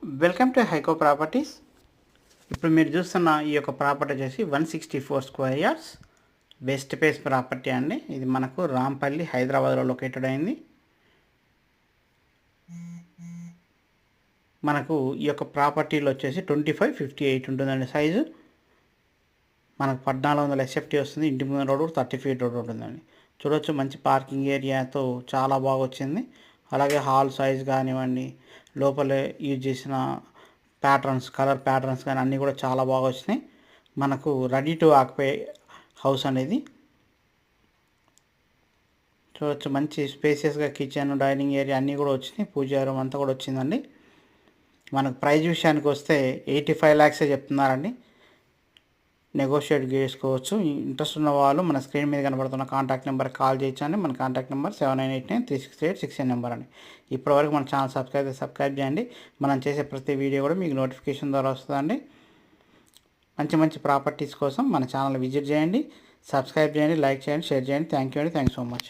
Welcome to హైకో properties. ఇప్పుడు మీరు చూస్తున్న ఈ యొక్క ప్రాపర్టీ వచ్చేసి 164 square yards west face property అండి. ఇది మనకు రాంపల్లి హైదరాబాద్లో లొకేటెడ్ అయింది. మనకు ఈ యొక్క ప్రాపర్టీలో వచ్చేసి 25/58 ఉంటుందండి సైజు. మనకు 1400 ఎస్ఎఫ్టీ వస్తుంది. ఇంటి ముందు రోడ్ 30 ఫీట్ రోడ్ ఉంటుందండి. చూడవచ్చు, మంచి పార్కింగ్ ఏరియాతో చాలా బాగా వచ్చింది. అలాగే హాల్ సైజ్ కానివ్వండి, లోపల యూజ్ చేసిన ప్యాటర్న్స్, కలర్ ప్యాటర్న్స్ కానీ అన్నీ కూడా చాలా బాగా వచ్చినాయి. మనకు రెడీ టు ఆక్యుపై హౌస్ అనేది. చూడవచ్చు, మంచి స్పేసియస్గా కిచెన్, డైనింగ్ ఏరియా అన్నీ కూడా వచ్చినాయి. పూజా రూమ్ అంతా కూడా వచ్చిందండి. మనకు ప్రైస్ విషయానికి వస్తే 85 lakhs చెప్తున్నారండి. నెగోషియేట్ చేసుకోవచ్చు. ఇంట్రెస్ట్ ఉన్న వాళ్ళు మన స్క్రీన్ మీద కనబడుతున్న కాంటాక్ట్ నెంబర్కి కాల్ చేయొచ్చండి. మన కాంటాక్ట్ నెంబర్ 7989366869 నెంబర్ అండి. ఇప్పటివరకు మన ఛానల్ సబ్స్క్రైబ్ చేయండి. మనం చేసే ప్రతి వీడియో కూడా మీకు నోటిఫికేషన్ ద్వారా వస్తుందండి. మంచి మంచి ప్రాపర్టీస్ కోసం మన ఛానల్ విజిట్ చేయండి, సబ్స్క్రైబ్ చేయండి, లైక్ చేయండి, షేర్ చేయండి. థ్యాంక్ యూ అండి. Thank so much.